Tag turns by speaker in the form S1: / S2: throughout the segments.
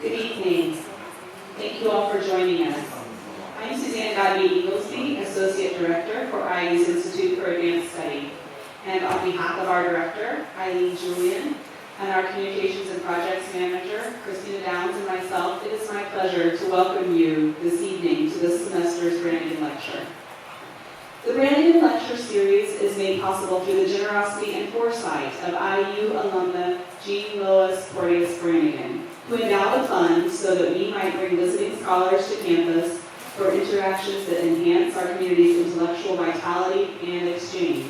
S1: Good evening. Thank you all for joining us. I'm Suzanne Godby-Eaglesby, Associate Director for IU's Institute for Advanced Study. And on behalf of our Director, Eileen Julian, and our Communications and Projects Manager, Christina Downs, and myself, it is my pleasure to welcome you this evening to this semester's Branigin Lecture. The Branigin Lecture Series is made possible through the generosity and foresight of IU alumna Jean Lois Porteous Branigin, who endowed a fund so that we might bring visiting scholars to campus for interactions that enhance our community's intellectual vitality and exchange.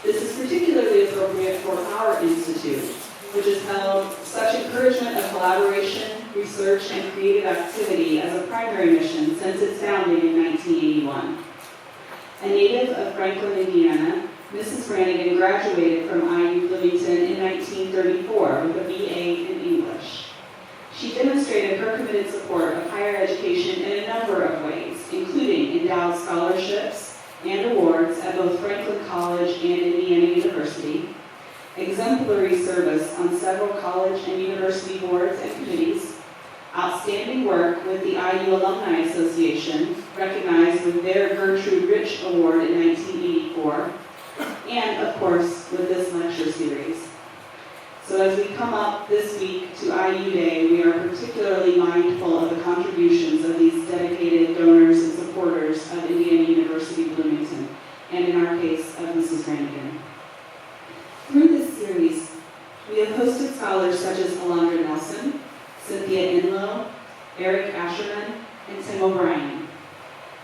S1: This is particularly appropriate for our institute, which has held such encouragement of collaboration, research, and creative activity as a primary mission since its founding in 1981. A native of Franklin, Indiana, Mrs. Branigin graduated from IU Bloomington in 1934 with a BA in English. She demonstrated her committed support of higher education in a number of ways, including endowed scholarships and awards at both Franklin College and Indiana University, exemplary service on several college and university boards and committees, outstanding work with the IU Alumni Association, recognized with their Gertrude Rich Award in 1984, and, of course, with this lecture series. So as we come up this week to IU Day, we are particularly mindful of the contributions of these dedicated donors and supporters of Indiana University Bloomington, and in our case, of Mrs. Branigin. Through this series, we have hosted scholars such as Alondra Nelson, Cynthia Inlow, Eric Asherman, and Tim O'Brien.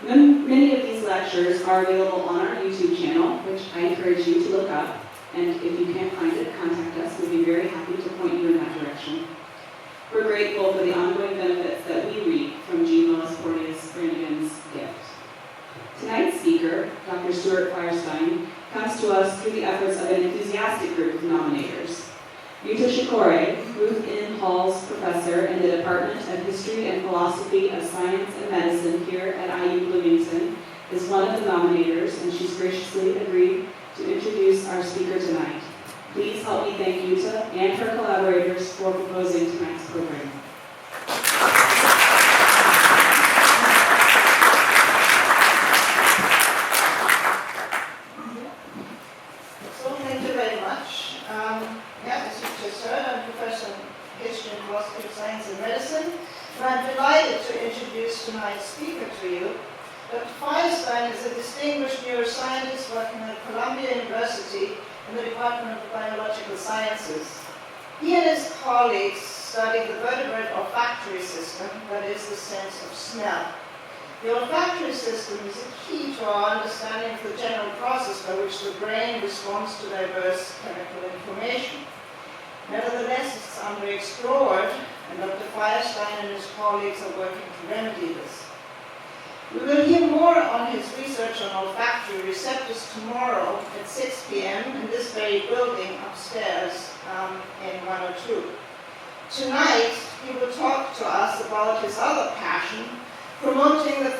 S1: Many of these lectures are available on our YouTube channel, which I encourage you to look up, and if you can't find it, contact us. We'd be very happy to point you in that direction. We're grateful for the ongoing benefits that we reap from Jean Lois Porteous Branigin's gift. Tonight's speaker, Dr. Stuart Firestein, comes to us through the efforts of an enthusiastic group of nominators. Yuta Shikore, Ruth N. Hall's professor in the Department of History and Philosophy of Science and Medicine here at IU Bloomington, is one of the nominators, and she's graciously agreed to introduce our speaker tonight. Please help me thank Yuta and her collaborators for proposing tonight's program.
S2: So thank you very much. As you just heard, I'm Professor of History and Philosophy of Science and Medicine, and I'm delighted to introduce tonight's speaker to you. Dr. Firestein is a distinguished neuroscientist working at Columbia University in the Department of Biological Sciences. He and his colleagues studied the vertebrate olfactory system, that is, the sense of smell. The olfactory system is a key to our understanding of the general process by which the brain responds to diverse chemical information. Nevertheless, it's underexplored, and Dr. Firestein and his colleagues are working to remedy this. We will hear more on his research on olfactory receptors tomorrow at 6 p.m. in this very building upstairs in 102. Tonight, he will talk to us about his other passion, promoting the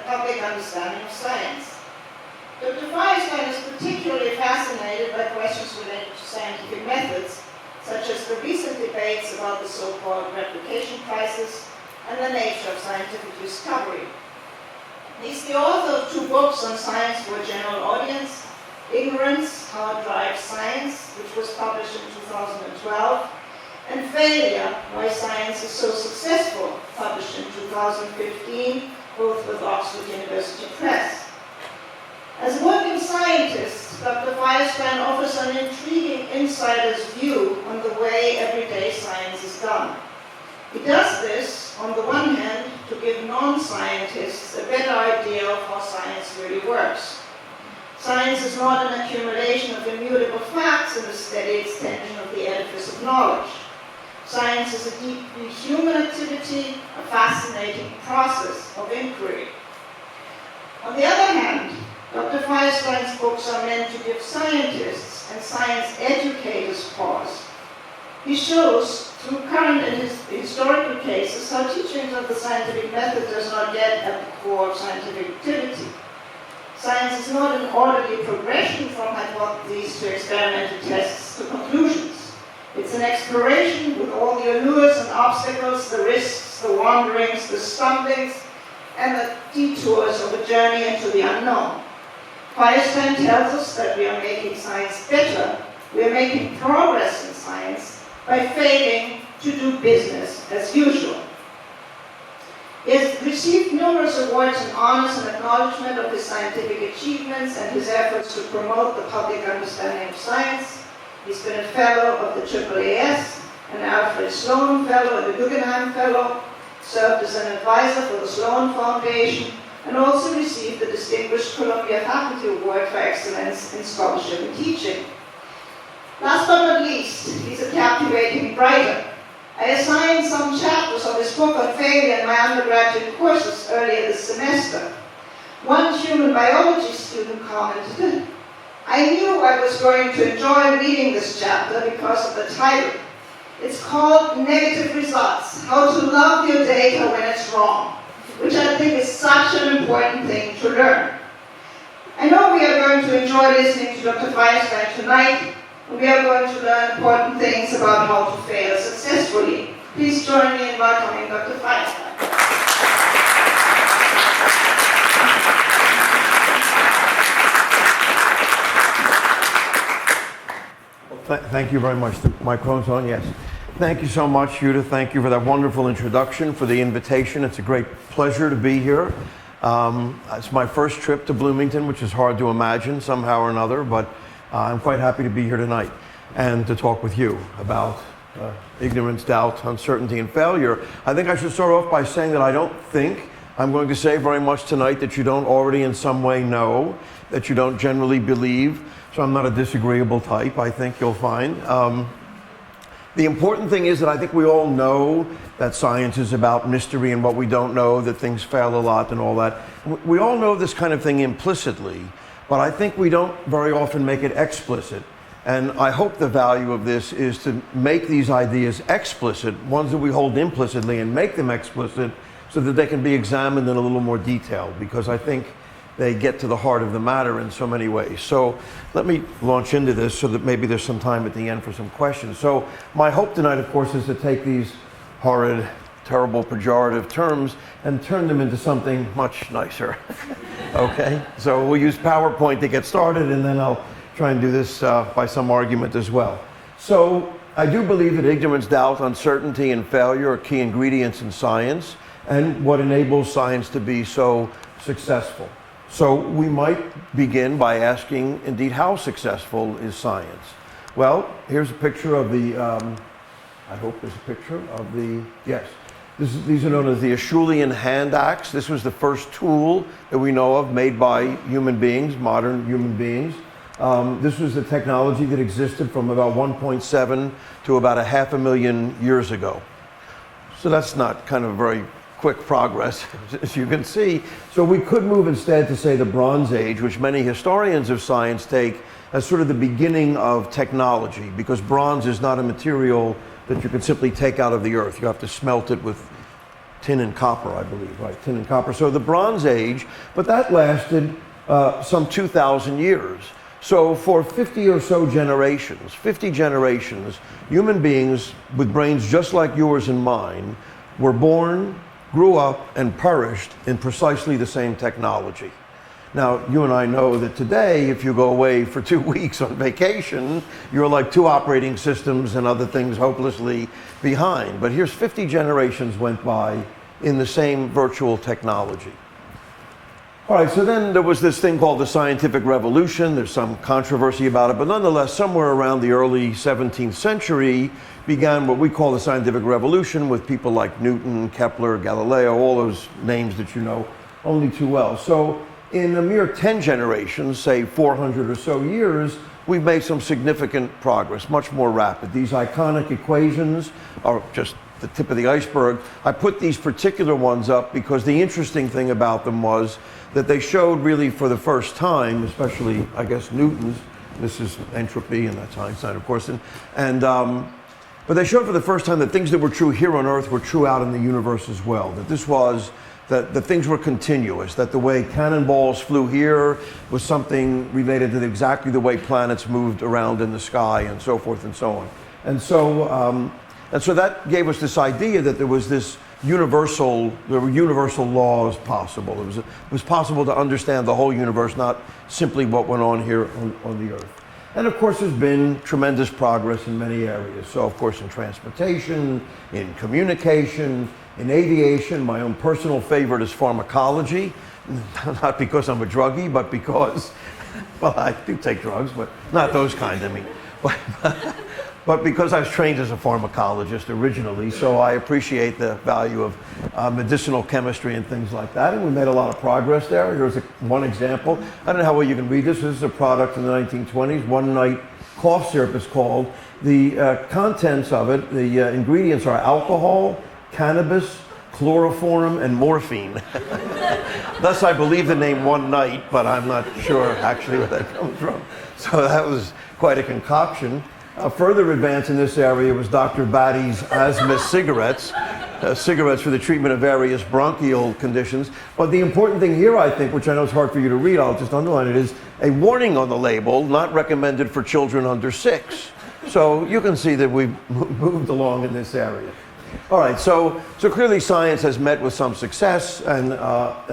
S2: public understanding of science. Dr. Firestein is particularly fascinated by questions related to scientific methods, such as the recent debates about the so-called replication crisis and the nature of scientific discovery. He's the author of 2 books on science for a general audience, Ignorance, How It Drives Science, which was published in 2012, and Failure, Why Science is So Successful, published in 2015, both with Oxford University Press. As a working scientist, Dr. Firestein offers an intriguing insider's view on the way everyday science is done. He does this, on the one hand, to give non-scientists a better idea of how science really works. Science is not an accumulation of immutable facts and a steady extension of the edifice of knowledge. Science is a deeply human activity, a fascinating process of inquiry. On the other hand, Dr. Firestein's books are meant to give scientists and science educators pause. He shows, through current and historical cases, how teachings of the scientific method does not get at the core of scientific activity. Science is not an orderly progression from hypotheses to experimental tests to conclusions. It's an exploration with all the allures and obstacles, the risks, the wanderings, the stumblings, and the detours of a journey into the unknown. Firestein tells us that we are making science better, we are making progress in science by failing to do business as usual. He has received numerous awards and honors and acknowledgement of his scientific achievements and his efforts to promote the public understanding of science. He's been a fellow of the AAAS, an Alfred Sloan Fellow and a Guggenheim Fellow, served as an advisor for the Sloan Foundation, and also received the Distinguished Columbia Faculty Award for Excellence in Scholarship and Teaching. Last but not least, he's a captivating writer. I assigned some chapters of his book on failure in my undergraduate courses earlier this semester. One human biology student commented, "I knew I was going to enjoy reading this chapter because of the title. It's called Negative Results, How to Love Your Data When It's Wrong," which I think is such an important thing to learn. I know we are going to enjoy listening to Dr. Firestein tonight, and we are going to learn important things about how to fail successfully. Please join me in welcoming Dr. Firestein.
S3: Thank you very much. The microphone's on, yes. Thank you so much, Judith. Thank you for that wonderful introduction, for the invitation. It's a great pleasure to be here. It's my first trip to Bloomington, which is hard to imagine somehow or another, but I'm quite happy to be here tonight and to talk with you about ignorance, doubt, uncertainty, and failure. I think I should start off by saying that I don't think I'm going to say very much tonight that you don't already in some way know, that you don't generally believe. So I'm not a disagreeable type, I think you'll find. The important thing is that I think we all know that science is about mystery and what we don't know, that things fail a lot and all that. We all know this kind of thing implicitly, but I think we don't very often make it explicit. And I hope the value of this is to make these ideas explicit, ones that we hold implicitly, and make them explicit so that they can be examined in a little more detail, because I think they get to the heart of the matter in so many ways. So let me launch into this so that maybe there's some time at the end for some questions. So my hope tonight, of course, is to take these horrid, terrible, pejorative terms and turn them into something much nicer. Okay? So we'll use PowerPoint to get started, and then I'll try and do this by some argument as well. So I do believe that ignorance, doubt, uncertainty, and failure are key ingredients in science and what enables science to be so successful. So we might begin by asking, indeed, how successful is science? Well, here's a picture of the, I hope there's a picture of the, yes. These are known as the Acheulean hand axe. This was the first tool that we know of made by human beings, modern human beings. This was the technology that existed from about 1.7 to about 500,000 years ago. So that's not kind of very quick progress, as you can see. So we could move instead to say the Bronze Age, which many historians of science take as sort of the beginning of technology, because bronze is not a material that you can simply take out of the earth. You have to smelt it with tin and copper, I believe, right? Tin and copper. So the Bronze Age, but that lasted some 2,000 years. So for 50 or so generations, 50 generations, human beings with brains just like yours and mine were born, grew up, and perished in precisely the same technology. Now, you and I know that today, if you go away for 2 weeks on vacation, you're like 2 operating systems and other things hopelessly behind. But here's 50 generations went by in the same virtual technology. All right, so then there was this thing called the scientific revolution. There's some controversy about it, but nonetheless, somewhere around the early 17th century began what we call the scientific revolution, with people like Newton, Kepler, Galileo, all those names that you know only too well. So in a mere 10 generations, say 400 or so years, we've made some significant progress, much more rapid. These iconic equations are just the tip of the iceberg. I put these particular ones up because the interesting thing about them was that they showed really for the first time, especially, I guess, Newton's, this is entropy, and that's Einstein, of course, but they showed for the first time that things that were true here on Earth were true out in the universe as well, that this was, that things were continuous, that the way cannonballs flew here was something related to exactly the way planets moved around in the sky, and so forth and so on. And so And so that gave us this idea that there were universal laws possible. It was possible to understand the whole universe, not simply what went on here on the Earth. And of course, there's been tremendous progress in many areas. So of course, in transportation, in communication, in aviation. My own personal favorite is pharmacology, not because I'm a druggie, but because, well, I do take drugs, but not those kind, I mean. But because I was trained as a pharmacologist originally, so I appreciate the value of medicinal chemistry and things like that, and we made a lot of progress there. Here's one example. I don't know how well you can read this. This is a product in the 1920s. One Night cough syrup is called. The contents of it, the ingredients are alcohol, cannabis, chloroform, and morphine. Thus, I believe the name One Night, but I'm not sure actually where that comes from. So that was quite a concoction. A further advance in this area was Dr. Batty's asthma cigarettes, cigarettes for the treatment of various bronchial conditions. But the important thing here, I think, which I know is hard for you to read, I'll just underline it, is a warning on the label, not recommended for children under 6. So you can see that we've moved along in this area. All right, so clearly science has met with some success, and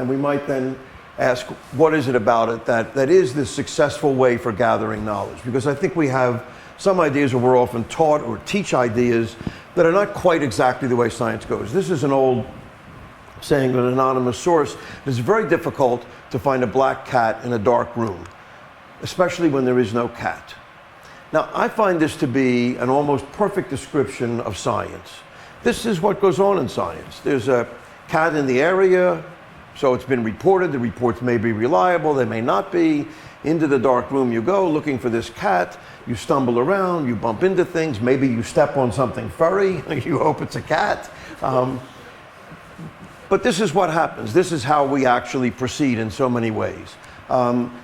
S3: we might then ask, what is it about it that is this successful way for gathering knowledge? Because I think we have some ideas where we're often taught or teach ideas that are not quite exactly the way science goes. This is an old saying of an anonymous source. It's very difficult to find a black cat in a dark room, especially when there is no cat. Now, I find this to be an almost perfect description of science. This is what goes on in science. There's a cat in the area, so it's been reported. The reports may be reliable, they may not be. Into the dark room you go looking for this cat. You stumble around, you bump into things, maybe you step on something furry, you hope it's a cat. But this is what happens. This is how we actually proceed in so many ways.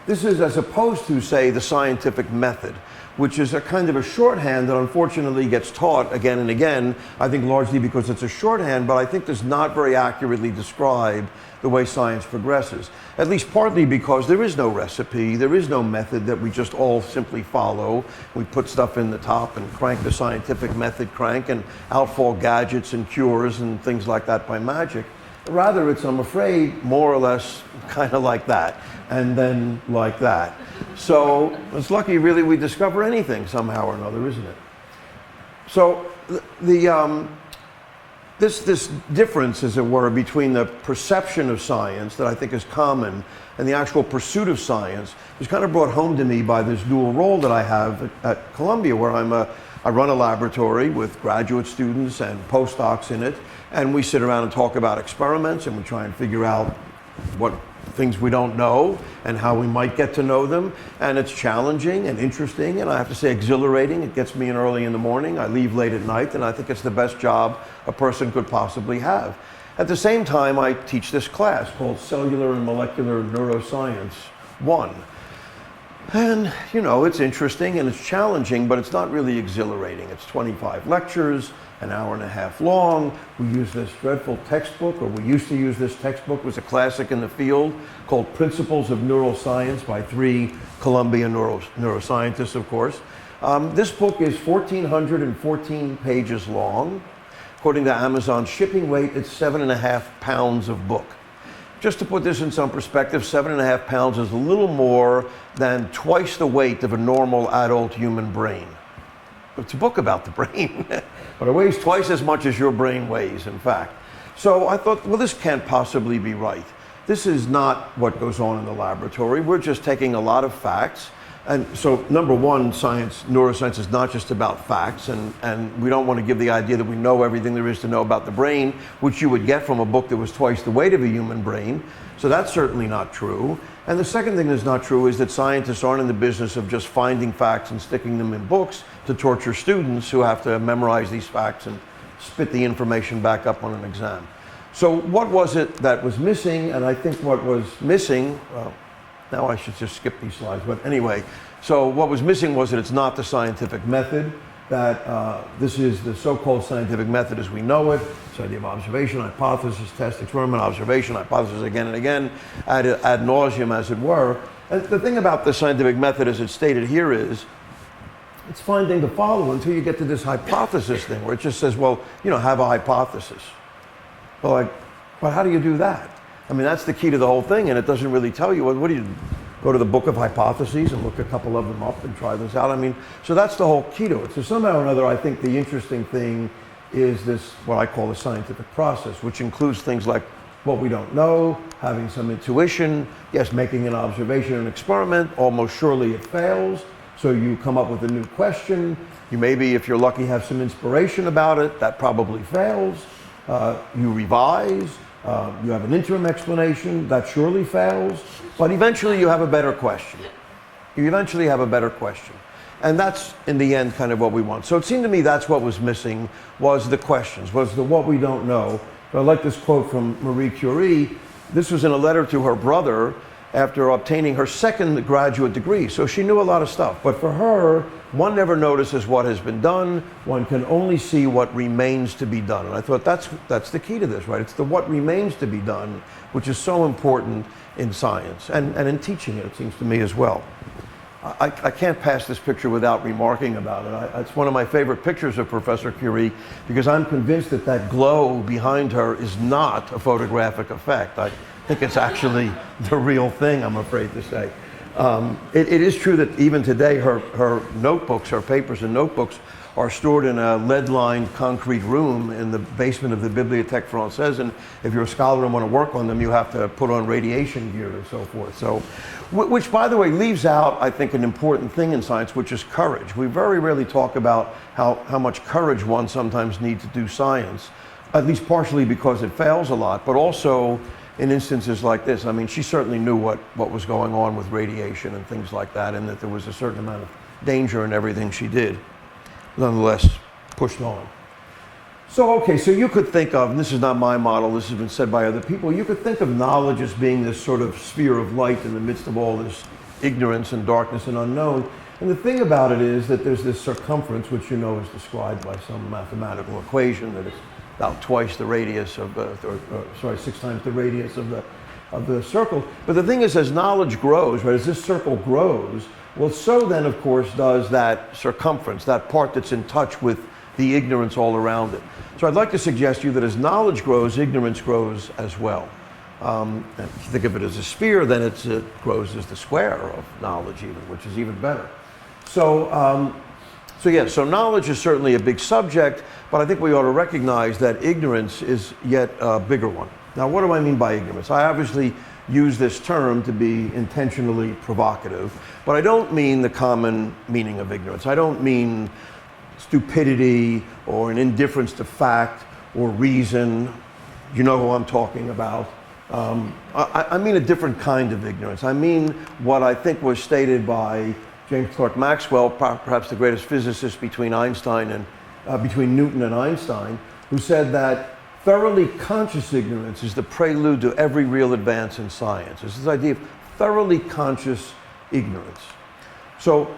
S3: This is as opposed to, say, the scientific method, which is a kind of a shorthand that unfortunately gets taught again and again, I think largely because it's a shorthand, but I think does not very accurately describe the way science progresses. At least partly because there is no recipe, there is no method that we just all simply follow. We put stuff in the top and crank the scientific method crank, and out fall gadgets and cures and things like that by magic. Rather, it's, I'm afraid, more or less kind of like that, and then like that. So it's lucky, really, we discover anything somehow or another, isn't it? So this difference, as it were, between the perception of science that I think is common and the actual pursuit of science is kind of brought home to me by this dual role that I have at Columbia, where I run a laboratory with graduate students and postdocs in it, and we sit around and talk about experiments, and we try and figure out what things we don't know and how we might get to know them. And it's challenging and interesting, and I have to say exhilarating. It gets me in early in the morning. I leave late at night, and I think it's the best job a person could possibly have. At the same time, I teach this class called Cellular and Molecular Neuroscience 1. And, you know, it's interesting and it's challenging, but it's not really exhilarating. It's 25 lectures, an hour and a half long. We use this dreadful textbook, or we used to use this textbook. It was a classic in the field called Principles of Neuroscience by 3 Columbia neuroscientists, of course. This book is 1,414 pages long. According to Amazon's shipping weight, it's 7.5 pounds of book. Just to put this in some perspective, 7.5 pounds is a little more than twice the weight of a normal adult human brain. It's a book about the brain, but it weighs twice as much as your brain weighs, in fact. So I thought, well, this can't possibly be right. This is not what goes on in the laboratory. We're just taking a lot of facts. And so, number one, neuroscience is not just about facts, and we don't want to give the idea that we know everything there is to know about the brain, which you would get from a book that was twice the weight of a human brain. So that's certainly not true. And the second thing that's not true is that scientists aren't in the business of just finding facts and sticking them in books to torture students who have to memorize these facts and spit the information back up on an exam. So what was it that was missing? And I think what was missing, now I should just skip these slides, but anyway, so what was missing was that it's not the scientific method, that this is the so-called scientific method as we know it. It's the idea of observation, hypothesis, test, experiment, observation, hypothesis again and again, ad nauseum as it were. And the thing about the scientific method as it's stated here is it's finding the follow until you get to this hypothesis thing where it just says, well, have a hypothesis. Well, but how do you do that? I mean, that's the key to the whole thing, and it doesn't really tell you. What do you go to the book of hypotheses and look a couple of them up and try this out? I mean, so that's the whole key to it. So somehow or another, I think the interesting thing is this, what I call the scientific process, which includes things like what we don't know, having some intuition, yes, making an observation, an experiment, almost surely it fails, so you come up with a new question. You maybe, if you're lucky, have some inspiration about it, that probably fails. You revise, you have an interim explanation, that surely fails, but eventually you have a better question. You eventually have a better question. And that's, in the end, kind of what we want. So it seemed to me that's what was missing, was the questions, was the what we don't know. I like this quote from Marie Curie. This was in a letter to her brother after obtaining her second graduate degree. So she knew a lot of stuff. But for her, one never notices what has been done. One can only see what remains to be done. And I thought that's the key to this, right? It's the what remains to be done, which is so important in science and in teaching it seems to me as well. I can't pass this picture without remarking about it. It's one of my favorite pictures of Professor Curie because I'm convinced that that glow behind her is not a photographic effect. I think it's actually the real thing, I'm afraid to say. It is true that even today her notebooks, her papers and notebooks are stored in a lead-lined concrete room in the basement of the Bibliothèque Française, and if you're a scholar and want to work on them, you have to put on radiation gear and so forth. So, which, by the way, leaves out, I think, an important thing in science, which is courage. We very rarely talk about how much courage one sometimes needs to do science, at least partially because it fails a lot, but also in instances like this. I mean, she certainly knew what was going on with radiation and things like that, and that there was a certain amount of danger in everything she did. Nonetheless, pushed on. So, okay, so you could think of, and this is not my model, this has been said by other people, you could think of knowledge as being this sort of sphere of light in the midst of all this ignorance and darkness and unknown. And the thing about it is that there's this circumference, which is described by some mathematical equation, that it's about twice the radius of, 6 times the radius of the circle. But the thing is, as knowledge grows, right, as this circle grows, well, so then, of course, does that circumference, that part that's in touch with the ignorance all around it. So I'd like to suggest to you that as knowledge grows, ignorance grows as well. And if you think of it as a sphere, then it grows as the square of knowledge even, which is even better. So knowledge is certainly a big subject, but I think we ought to recognize that ignorance is yet a bigger one. Now, what do I mean by ignorance? I obviously use this term to be intentionally provocative, but I don't mean the common meaning of ignorance. I don't mean stupidity or an indifference to fact or reason. You know who I'm talking about. I mean a different kind of ignorance. I mean what I think was stated by James Clerk Maxwell, perhaps the greatest physicist between Newton and Einstein, who said that thoroughly conscious ignorance is the prelude to every real advance in science. It's this idea of thoroughly conscious ignorance. So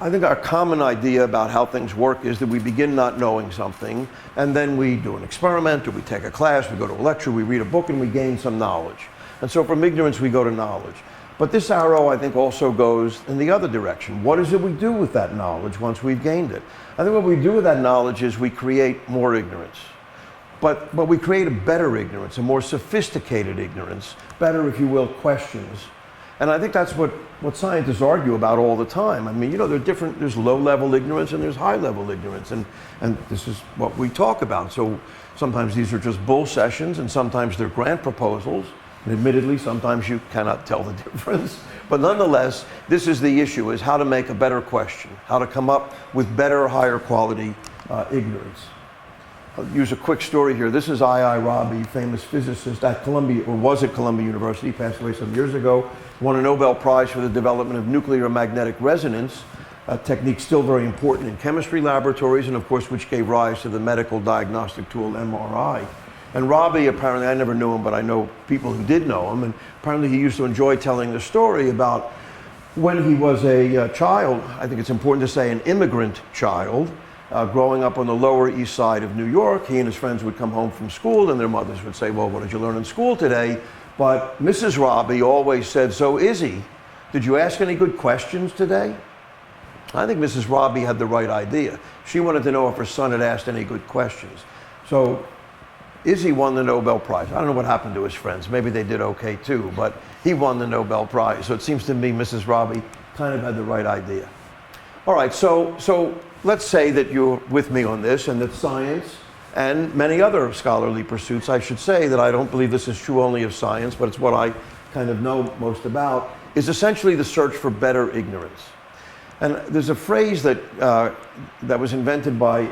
S3: I think our common idea about how things work is that we begin not knowing something, and then we do an experiment, or we take a class, we go to a lecture, we read a book, and we gain some knowledge. And so from ignorance, we go to knowledge. But this arrow, I think, also goes in the other direction. What is it we do with that knowledge once we've gained it? I think what we do with that knowledge is we create more ignorance. But we create a better ignorance, a more sophisticated ignorance, better, if you will, questions. And I think that's what scientists argue about all the time. I mean, there's low-level ignorance and there's high-level ignorance, and this is what we talk about. So sometimes these are just bull sessions, and sometimes they're grant proposals. And admittedly, sometimes you cannot tell the difference. But nonetheless, this is the issue, is how to make a better question, how to come up with better, higher quality ignorance. I'll use a quick story here. This is I.I. Rabi, famous physicist at Columbia, or was at Columbia University, passed away some years ago, won a Nobel Prize for the development of nuclear magnetic resonance, a technique still very important in chemistry laboratories, and of course, which gave rise to the medical diagnostic tool MRI. And Rabi, apparently, I never knew him, but I know people who did know him, and apparently he used to enjoy telling the story about when he was a child, I think it's important to say an immigrant child, growing up on the Lower East Side of New York. He and his friends would come home from school, and their mothers would say, well, what did you learn in school today? But Mrs. Rabi always said, so Izzy, did you ask any good questions today? I think Mrs. Robbie had the right idea. She wanted to know if her son had asked any good questions. So Izzy won the Nobel Prize. I don't know what happened to his friends. Maybe they did okay too, but he won the Nobel Prize. So it seems to me Mrs. Robbie kind of had the right idea. All right, so let's say that you're with me on this and that science and many other scholarly pursuits, I should say that I don't believe this is true only of science, but it's what I kind of know most about, is essentially the search for better ignorance. And there's a phrase that was invented by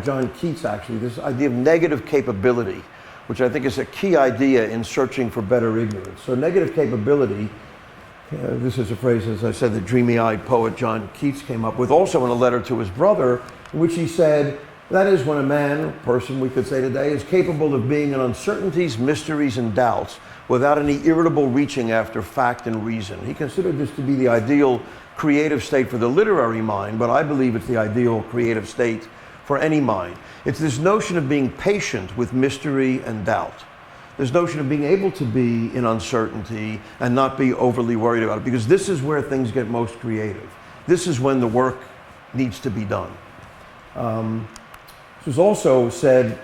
S3: John Keats, actually, this idea of negative capability, which I think is a key idea in searching for better ignorance. So negative capability, this is a phrase, as I said, the dreamy-eyed poet John Keats came up with, also in a letter to his brother, in which he said, that is when a man, person we could say today, is capable of being in uncertainties, mysteries, and doubts without any irritable reaching after fact and reason. He considered this to be the ideal creative state for the literary mind, but I believe it's the ideal creative state for any mind. It's this notion of being patient with mystery and doubt. This notion of being able to be in uncertainty and not be overly worried about it, because this is where things get most creative. This is when the work needs to be done. This was also said,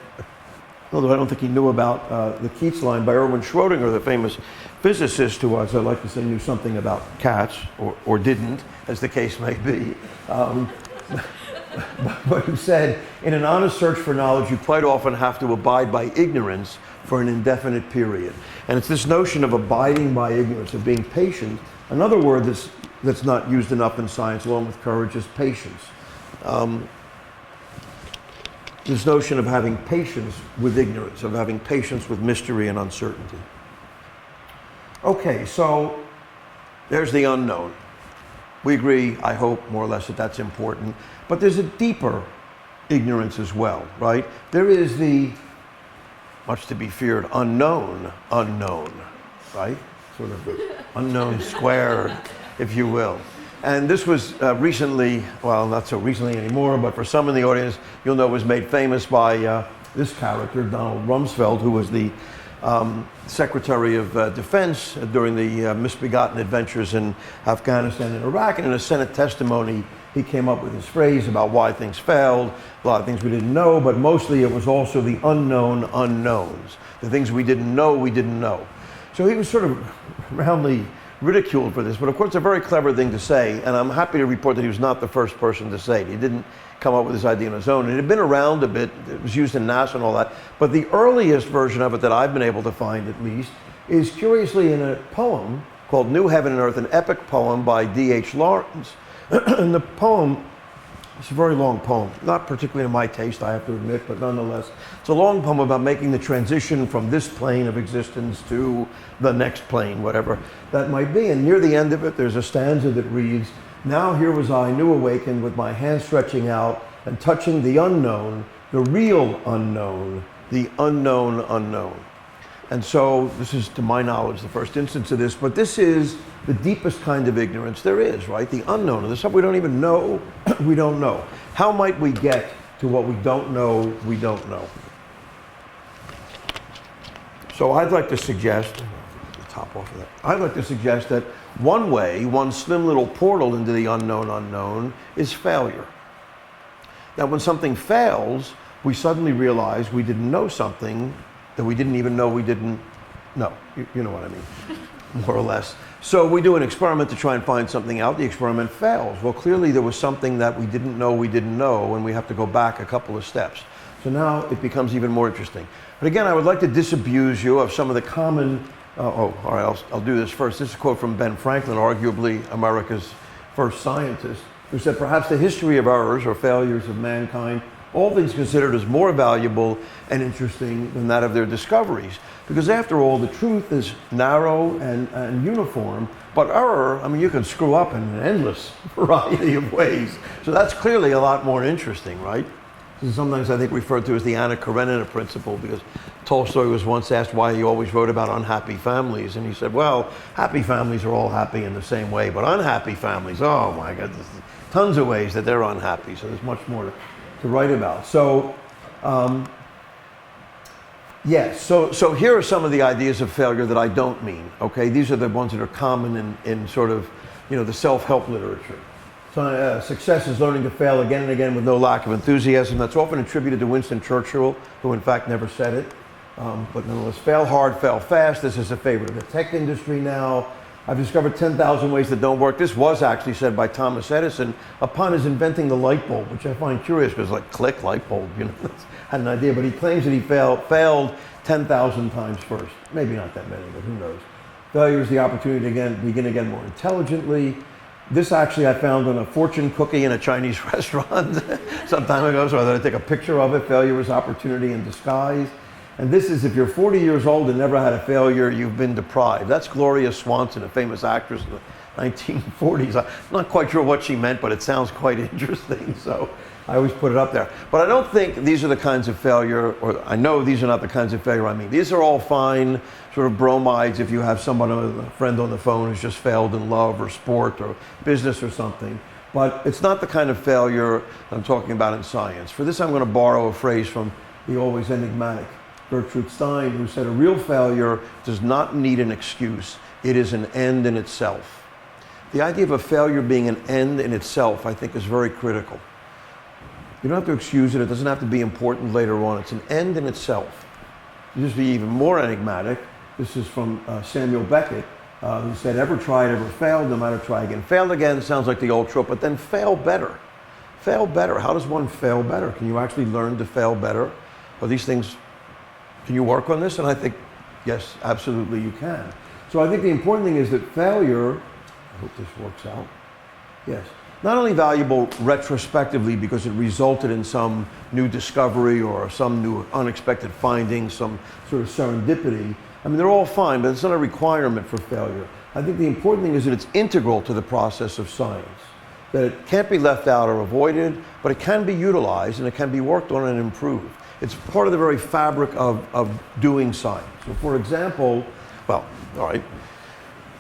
S3: although I don't think he knew about the Keats line, by Erwin Schrödinger, the famous physicist who, as I like to say, knew something about cats, or didn't, as the case may be. But who said, in an honest search for knowledge, you quite often have to abide by ignorance for an indefinite period. And it's this notion of abiding by ignorance, of being patient. Another word that's not used enough in science, along with courage, is patience. This notion of having patience with ignorance, of having patience with mystery and uncertainty. Okay, so there's the unknown. We agree, I hope, more or less, that that's important. But there's a deeper ignorance as well, right? There is the, much to be feared, unknown, right? Sort of the unknown squared, if you will. And this was recently, well, not so recently anymore, but for some in the audience, you'll know was made famous by this character, Donald Rumsfeld, who was the Secretary of Defense during the misbegotten adventures in Afghanistan and Iraq. And in a Senate testimony, he came up with this phrase about why things failed, a lot of things we didn't know, but mostly it was also the unknown unknowns, the things we didn't know. So he was sort of roundly ridiculed for this, but of course it's a very clever thing to say, and I'm happy to report that he was not the first person to say it. He didn't come up with this idea on his own. It had been around a bit, it was used in NASA and all that, but the earliest version of it that I've been able to find, at least, is curiously in a poem called New Heaven and Earth, an epic poem by D.H. Lawrence. And the poem, it's a very long poem, not particularly to my taste, I have to admit, but nonetheless, it's a long poem about making the transition from this plane of existence to the next plane, whatever that might be. And near the end of it, there's a stanza that reads, "Now here was I, new awakened, with my hand stretching out and touching the unknown, the real unknown, the unknown unknown." And so this is, to my knowledge, the first instance of this, but this is the deepest kind of ignorance there is, right? The unknown. There's something we don't even know, we don't know. How might we get to what we don't know, we don't know? So I'd like to suggest, the top off of that, I'd like to suggest that one way, one slim little portal into the unknown unknown is failure. That when something fails, we suddenly realize we didn't know something that we didn't even know we didn't know. You know what I mean, more or less. So we do an experiment to try and find something out. The experiment fails. Well, clearly there was something that we didn't know, and we have to go back a couple of steps. So now it becomes even more interesting. But again, I would like to disabuse you of some of the common, all right, I'll do this first. This is a quote from Ben Franklin, arguably America's first scientist, who said, "Perhaps the history of errors or failures of mankind, all things considered, is more valuable and interesting than that of their discoveries. Because after all, the truth is narrow and uniform, but error, I mean, you can screw up in an endless variety of ways. So that's clearly a lot more interesting, right?" This is sometimes I think referred to as the Anna Karenina principle, because Tolstoy was once asked why he always wrote about unhappy families, and he said, well, happy families are all happy in the same way, but unhappy families, oh my goodness, tons of ways that they're unhappy, so there's much more to write about. So, yes, so here are some of the ideas of failure that I don't mean, okay? These are the ones that are common in sort of, you know, the self-help literature. Success is learning to fail again and again with no lack of enthusiasm. That's often attributed to Winston Churchill, who in fact never said it. But nonetheless, fail hard, fail fast. This is a favorite of the tech industry now. I've discovered 10,000 ways that don't work. This was actually said by Thomas Edison upon his inventing the light bulb, which I find curious because like click, light bulb, you know, had an idea. But he claims that he failed 10,000 times first. Maybe not that many, but who knows. Failure is the opportunity to begin again more intelligently. This actually I found on a fortune cookie in a Chinese restaurant some time ago, so I thought I'd take a picture of it. Failure is opportunity in disguise. And this is, if you're 40 years old and never had a failure, you've been deprived. That's Gloria Swanson, a famous actress in the 1940s. I'm not quite sure what she meant, but it sounds quite interesting, so I always put it up there. But I don't think these are the kinds of failure, or I know these are not the kinds of failure I mean. These are all fine sort of bromides if you have someone, a friend on the phone who's just failed in love or sport or business or something. But it's not the kind of failure I'm talking about in science. For this, I'm going to borrow a phrase from the always enigmatic Gertrude Stein, who said, a real failure does not need an excuse. It is an end in itself. The idea of a failure being an end in itself, I think, is very critical. You don't have to excuse it. It doesn't have to be important later on. It's an end in itself. To just be even more enigmatic, this is from Samuel Beckett, who said, ever tried, ever failed, no matter try again. Failed again sounds like the old trope, but then fail better. Fail better. How does one fail better? Can you actually learn to fail better? Are these things, can you work on this? And I think, yes, absolutely you can. So I think the important thing is that failure, I hope this works out, yes, not only valuable retrospectively because it resulted in some new discovery or some new unexpected finding, some sort of serendipity. I mean, they're all fine, but it's not a requirement for failure. I think the important thing is that it's integral to the process of science, that it can't be left out or avoided, but it can be utilized and it can be worked on and improved. It's part of the very fabric of doing science. So for example, well, all right,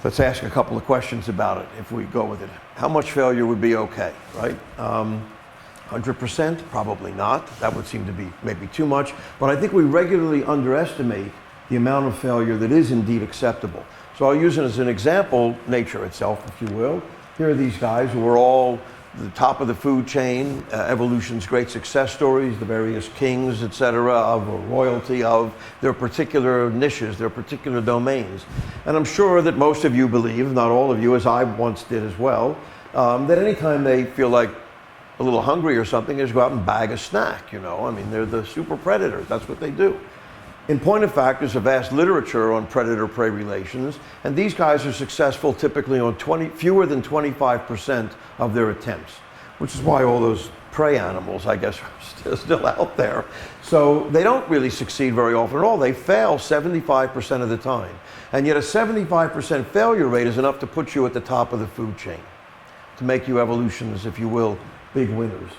S3: let's ask a couple of questions about it if we go with it. How much failure would be okay, right? 100%? Probably not. That would seem to be maybe too much. But I think we regularly underestimate the amount of failure that is indeed acceptable. So I'll use it as an example, nature itself, if you will. Here are these guys who are all the top of the food chain, evolution's great success stories, the various kings, etc., of or royalty of their particular niches, their particular domains. And I'm sure that most of you believe, not all of you, as I once did as well, that anytime they feel like a little hungry or something, they just go out and bag a snack, you know. I mean, they're the super predators. That's what they do. In point of fact, there's a vast literature on predator-prey relations, and these guys are successful typically on fewer than 25% of their attempts, which is why all those prey animals, I guess, are still out there. So they don't really succeed very often at all. They fail 75% of the time. And yet a 75% failure rate is enough to put you at the top of the food chain, to make you evolutionists, if you will, big winners.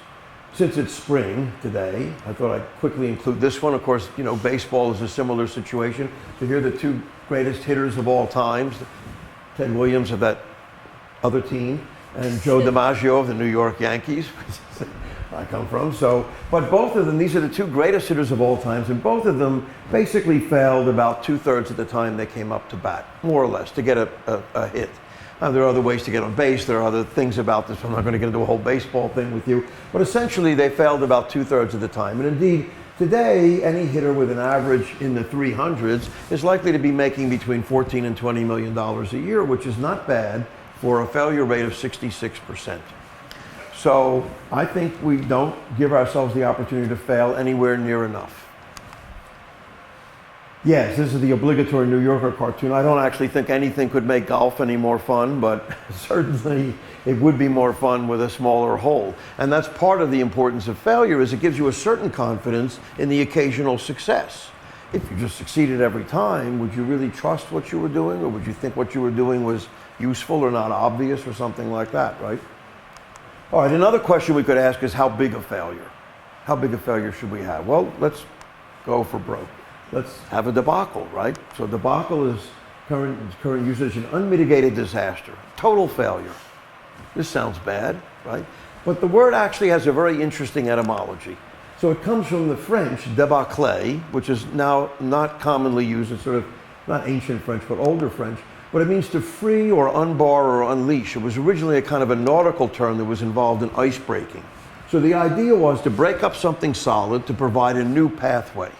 S3: Since it's spring today, I thought I'd quickly include this one. Of course, you know, baseball is a similar situation. So here are the two greatest hitters of all times, Ted Williams of that other team, and Joe DiMaggio of the New York Yankees, which I come from. So, but both of them, these are the two greatest hitters of all times, and both of them basically failed about 2/3 of the time they came up to bat, more or less, to get a hit. There are other ways to get on base. There are other things about this. I'm not going to get into a whole baseball thing with you. But essentially, they failed about 2/3 of the time. And indeed, today, any hitter with an average in the 300s is likely to be making between $14 and $20 million a year, which is not bad for a failure rate of 66%. So I think we don't give ourselves the opportunity to fail anywhere near enough. Yes, this is the obligatory New Yorker cartoon. I don't actually think anything could make golf any more fun, but certainly it would be more fun with a smaller hole. And that's part of the importance of failure, is it gives you a certain confidence in the occasional success. If you just succeeded every time, would you really trust what you were doing, or would you think what you were doing was useful or not obvious or something like that, right? All right, another question we could ask is how big a failure? How big a failure should we have? Well, let's go for broke. Let's have a debacle, right? So debacle is current usage, an unmitigated disaster, total failure. This sounds bad, right? But the word actually has a very interesting etymology. So it comes from the French débâcler, which is now not commonly used. It's sort of not ancient French, but older French. but it means to free or unbar or unleash. It was originally a kind of a nautical term that was involved in ice breaking. So the idea was to break up something solid to provide a new pathway.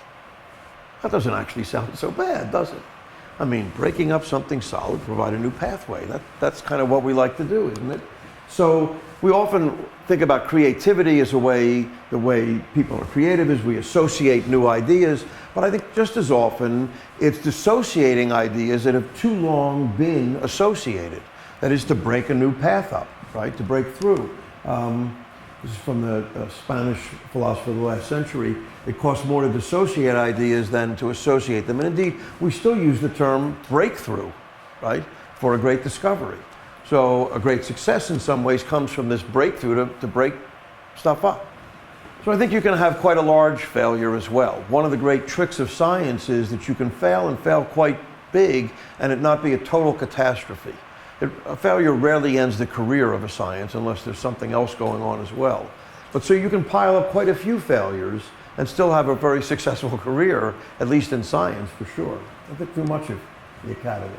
S3: That doesn't actually sound so bad, does it? I mean, breaking up something solid, provide a new pathway. That's kind of what we like to do, isn't it? So we often think about creativity as the way people are creative is we associate new ideas, but I think just as often it's dissociating ideas that have too long been associated. That is to break a new path up, right? To break through. This is from the Spanish philosopher of the last century. It costs more to dissociate ideas than to associate them. And indeed, we still use the term breakthrough, right, for a great discovery. So a great success in some ways comes from this breakthrough to break stuff up. So I think you can have quite a large failure as well. One of the great tricks of science is that you can fail and fail quite big and it not be a total catastrophe. A failure rarely ends the career of a science unless there's something else going on as well. But so you can pile up quite a few failures and still have a very successful career, at least in science for sure. I think too much of the academy.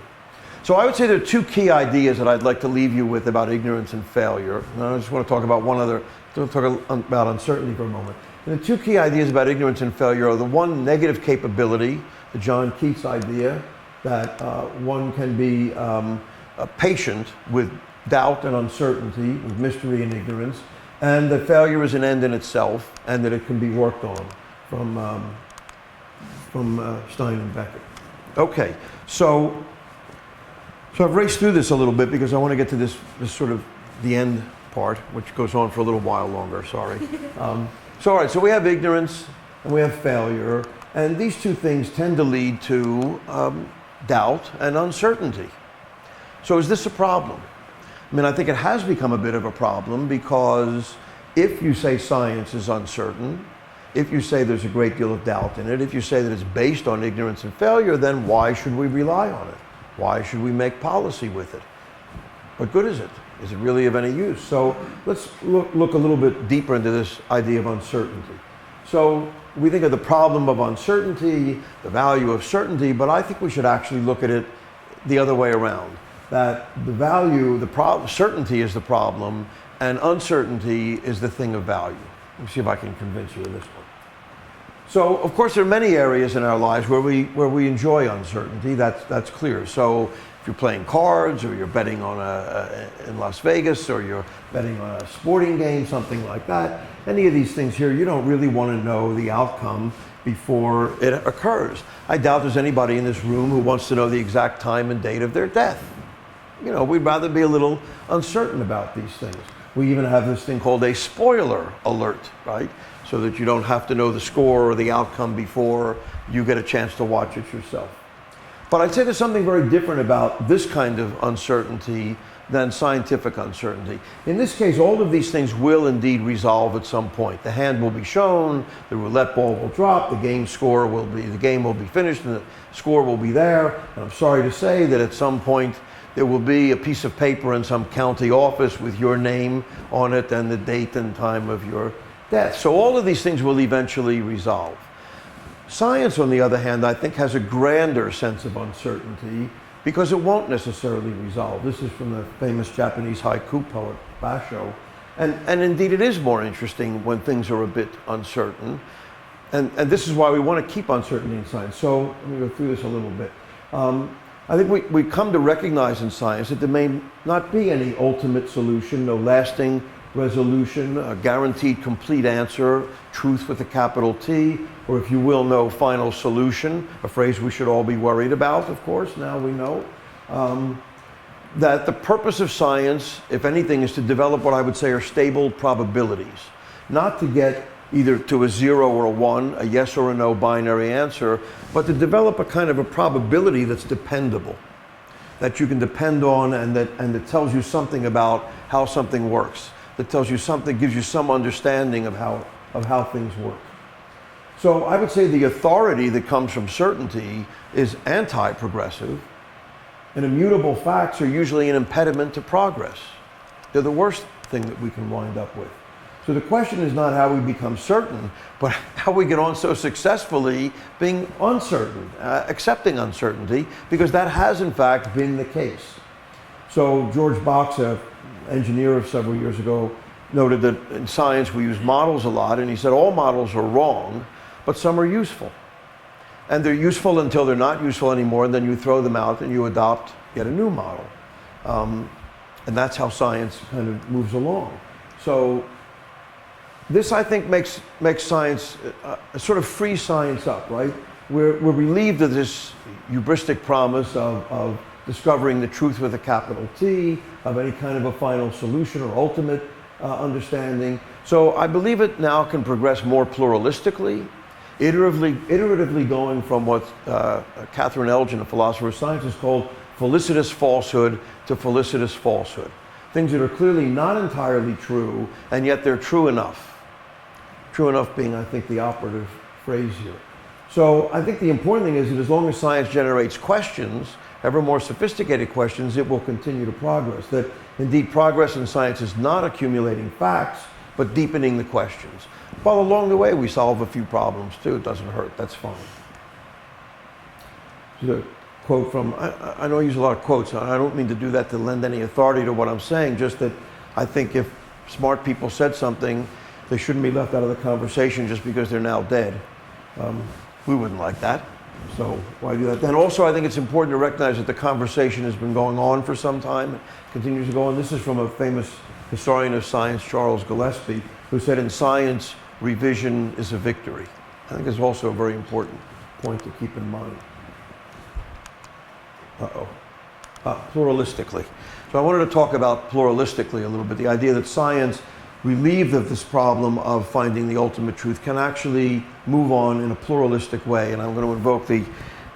S3: So I would say there are two key ideas that I'd like to leave you with about ignorance and failure. And I just want to talk about one other, talk about uncertainty for a moment. And the two key ideas about ignorance and failure are the one, negative capability, the John Keats idea that one can be patient with doubt and uncertainty, with mystery and ignorance, and that failure is an end in itself, and that it can be worked on from Stein and Beckett. Okay, so I've raced through this a little bit because I want to get to this sort of the end part, which goes on for a little while longer, sorry. So all right, so we have ignorance and we have failure, and these two things tend to lead to doubt and uncertainty. So is this a problem? I mean, I think it has become a bit of a problem because if you say science is uncertain, if you say there's a great deal of doubt in it, if you say that it's based on ignorance and failure, then why should we rely on it? Why should we make policy with it? What good is it? Is it really of any use? So let's look a little bit deeper into this idea of uncertainty. So we think of the problem of uncertainty, the value of certainty, but I think we should actually look at it the other way around. That the value, certainty is the problem, and uncertainty is the thing of value. Let me see if I can convince you of this one. So, of course, there are many areas in our lives where we enjoy uncertainty. That's clear. So, if you're playing cards, or you're betting on in Las Vegas, or you're betting on a sporting game, something like that, any of these things here, you don't really want to know the outcome before it occurs. I doubt there's anybody in this room who wants to know the exact time and date of their death. You know, we'd rather be a little uncertain about these things. We even have this thing called a spoiler alert, right? So that you don't have to know the score or the outcome before you get a chance to watch it yourself. But I'd say there's something very different about this kind of uncertainty than scientific uncertainty. In this case, all of these things will indeed resolve at some point. The hand will be shown, the roulette ball will drop, the game will be finished, and the score will be there. And I'm sorry to say that at some point there will be a piece of paper in some county office with your name on it and the date and time of your death. So all of these things will eventually resolve. Science, on the other hand, I think has a grander sense of uncertainty because it won't necessarily resolve. This is from the famous Japanese haiku poet Basho. And indeed it is more interesting when things are a bit uncertain. And this is why we want to keep uncertainty in science. So let me go through this a little bit. I think we come to recognize in science that there may not be any ultimate solution, no lasting resolution, a guaranteed complete answer, truth with a capital T, or if you will, no final solution, a phrase we should all be worried about, of course, now we know. That the purpose of science, if anything, is to develop what I would say are stable probabilities, not to get either to a 0 or a 1, a yes or a no binary answer, but to develop a kind of a probability that's dependable, that you can depend on and that tells you something about how something works, that tells you something, gives you some understanding of how things work. So I would say the authority that comes from certainty is anti-progressive, and immutable facts are usually an impediment to progress. They're the worst thing that we can wind up with. So the question is not how we become certain, but how we get on so successfully being uncertain, accepting uncertainty, because that has in fact been the case. So George Box, an engineer of several years ago, noted that in science we use models a lot, and he said all models are wrong, but some are useful. And they're useful until they're not useful anymore, and then you throw them out and you adopt yet a new model. And that's how science kind of moves along. So this, I think, makes science, sort of free science up, right? We're relieved of this hubristic promise of discovering the truth with a capital T, of any kind of a final solution or ultimate understanding. So I believe it now can progress more pluralistically, iteratively going from what Catherine Elgin, a philosopher of science, has called felicitous falsehood to felicitous falsehood. Things that are clearly not entirely true, and yet they're true enough. True enough being, I think, the operative phrase here. So I think the important thing is that as long as science generates questions, ever more sophisticated questions, it will continue to progress. That indeed progress in science is not accumulating facts, but deepening the questions. While along the way we solve a few problems too, it doesn't hurt, that's fine. So, quote from, I know I use a lot of quotes, and I don't mean to do that to lend any authority to what I'm saying, just that I think if smart people said something, they shouldn't be left out of the conversation just because they're now dead. We wouldn't like that, so why do that? And also I think it's important to recognize that the conversation has been going on for some time, it continues to go on. This is from a famous historian of science, Charles Gillespie, who said, in science, revision is a victory. I think it's also a very important point to keep in mind. Pluralistically. So I wanted to talk about pluralistically a little bit, the idea that science, relieved of this problem of finding the ultimate truth, can actually move on in a pluralistic way. And I'm going to invoke the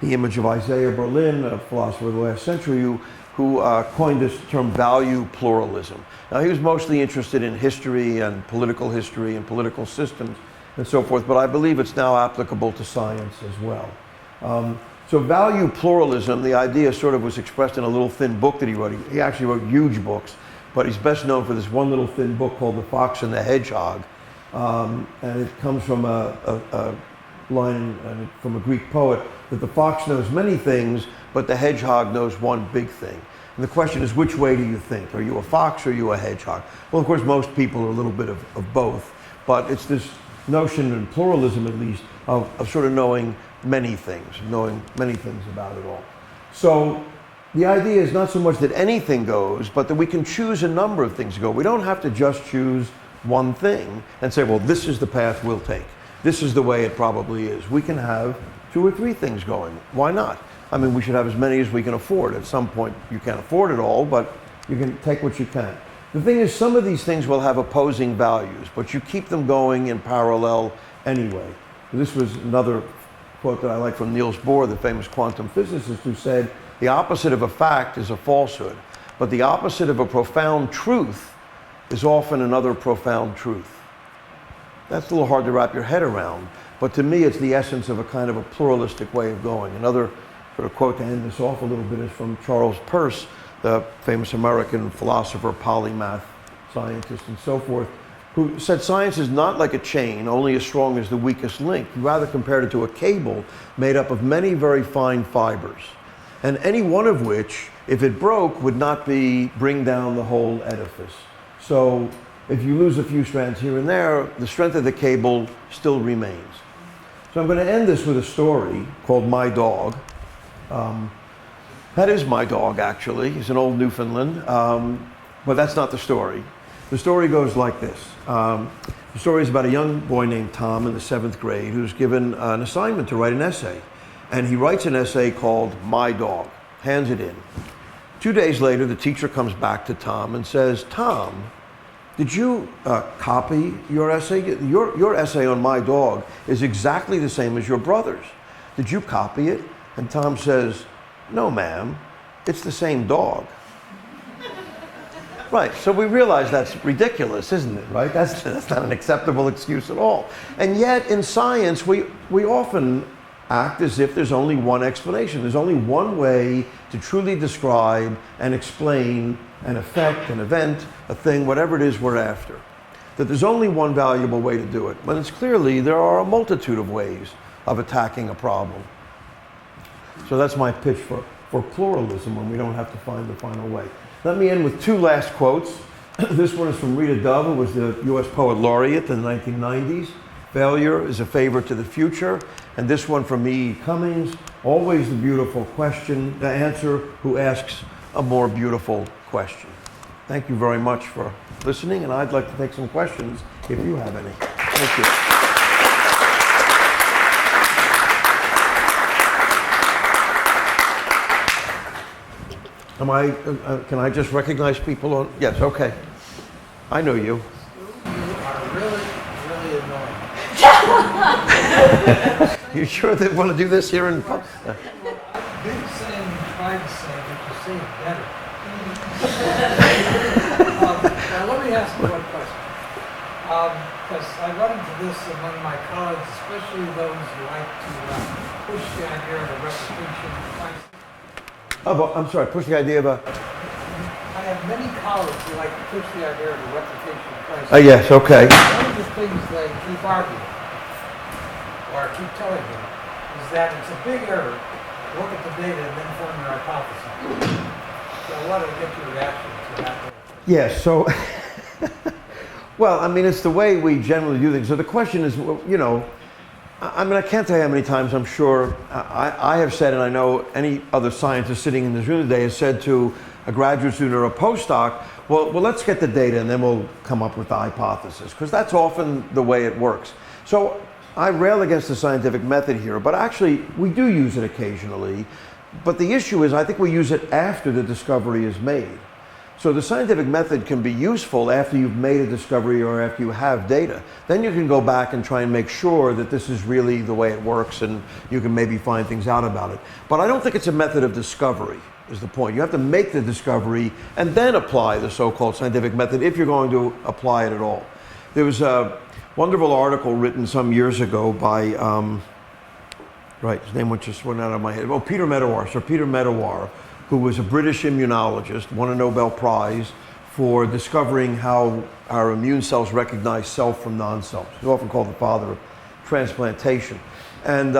S3: image of Isaiah Berlin, a philosopher of the last century, who coined this term value pluralism. Now, he was mostly interested in history and political systems and so forth, but I believe it's now applicable to science as well. So value pluralism, the idea sort of was expressed in a little thin book that he wrote. He actually wrote huge books, but he's best known for this one little thin book called The Fox and the Hedgehog. And it comes from a line from a Greek poet that the fox knows many things, but the hedgehog knows one big thing. And the question is, which way do you think? Are you a fox or are you a hedgehog? Well, of course, most people are a little bit of both, but it's this notion in pluralism, at least, of sort of knowing many things about it all. So the idea is not so much that anything goes, but that we can choose a number of things to go. We don't have to just choose one thing and say, well, this is the path we'll take. This is the way it probably is. We can have 2 or 3 things going. Why not? I mean, we should have as many as we can afford. At some point, you can't afford it all, but you can take what you can. The thing is, some of these things will have opposing values, but you keep them going in parallel anyway. This was another quote that I like from Niels Bohr, the famous quantum physicist, who said, the opposite of a fact is a falsehood, but the opposite of a profound truth is often another profound truth. That's a little hard to wrap your head around, but to me it's the essence of a kind of a pluralistic way of going. Another sort of quote to end this off a little bit is from Charles Peirce, the famous American philosopher, polymath, scientist, and so forth, who said science is not like a chain, only as strong as the weakest link. He rather compared it to a cable made up of many very fine fibers, and any one of which, if it broke, would not bring down the whole edifice. So if you lose a few strands here and there, the strength of the cable still remains. So I'm going to end this with a story called My Dog. That is my dog, actually. He's an old Newfoundland, but that's not the story. The story goes like this. The story is about a young boy named Tom in the 7th grade who's given an assignment to write an essay. And he writes an essay called My Dog, hands it in. 2 days later, the teacher comes back to Tom and says, Tom, did you copy your essay? Your essay on My Dog is exactly the same as your brother's. Did you copy it? And Tom says, no, ma'am, it's the same dog. Right, so we realize that's ridiculous, isn't it, right? That's not an acceptable excuse at all. And yet, in science, we often act as if there's only one explanation. There's only one way to truly describe and explain an effect, an event, a thing, whatever it is we're after. that there's only one valuable way to do it, but it's clearly there are a multitude of ways of attacking a problem. So that's my pitch for pluralism when we don't have to find the final way. Let me end with two last quotes. This one is from Rita Dove, who was the U.S. Poet Laureate in the 1990s. Failure is a favor to the future. And this one from E. Cummings, always the beautiful question, the answer who asks a more beautiful question. Thank you very much for listening, and I'd like to take some questions if you have any. Thank you. Can I just recognize people on? Yes, okay. I know you.
S4: You are really, really annoying.
S3: You sure they want to do this here in public?
S4: I've been saying and trying to say, but you say it better. Now let me ask you one question. Because I run into this among my colleagues, especially those who like to push the idea of a replication crisis.
S3: Oh, but, I'm sorry, push the idea of a...
S4: I have many colleagues who like to push the idea of a replication crisis.
S3: Yes, okay.
S4: One of the things they keep arguing, or keep telling you, is that it's a big error to look at the data and then form your hypothesis. So I wanted to get your reaction to that.
S3: Yes, so... Well, I mean, it's the way we generally do things. So the question is, you know, I mean, I can't tell you how many times I'm sure I have said, and I know any other scientist sitting in this room today has said to a graduate student or a postdoc, well, let's get the data and then we'll come up with the hypothesis, because that's often the way it works. So I rail against the scientific method here, but actually we do use it occasionally. But the issue is I think we use it after the discovery is made. So the scientific method can be useful after you've made a discovery or after you have data. Then you can go back and try and make sure that this is really the way it works, and you can maybe find things out about it. But I don't think it's a method of discovery, is the point. You have to make the discovery and then apply the so-called scientific method if you're going to apply it at all. There was a wonderful article written some years ago by, his name just went out of my head. Oh, Peter Medawar, who was a British immunologist, won a Nobel Prize for discovering how our immune cells recognize self from non-self. He's often called the father of transplantation. And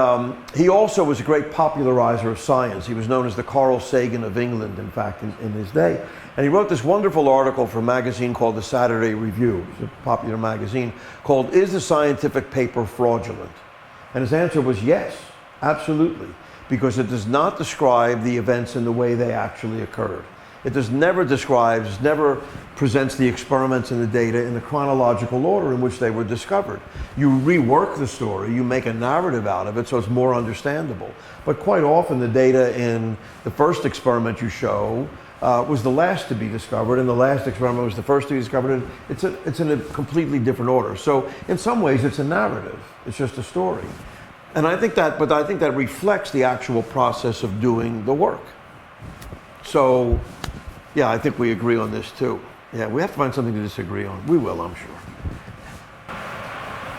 S3: he also was a great popularizer of science. He was known as the Carl Sagan of England, in fact, in his day. And he wrote this wonderful article for a magazine called the Saturday Review. It's a popular magazine, called "Is the Scientific Paper Fraudulent?" And his answer was yes, absolutely. Because it does not describe the events in the way they actually occurred. It never presents the experiments and the data in the chronological order in which they were discovered. You rework the story, you make a narrative out of it so it's more understandable. But quite often the data in the first experiment you show was the last to be discovered, and the last experiment was the first to be discovered, and it's in a completely different order. So in some ways it's a narrative, it's just a story. And I think that reflects the actual process of doing the work. So, yeah, I think we agree on this too. Yeah, we have to find something to disagree on. We will, I'm sure.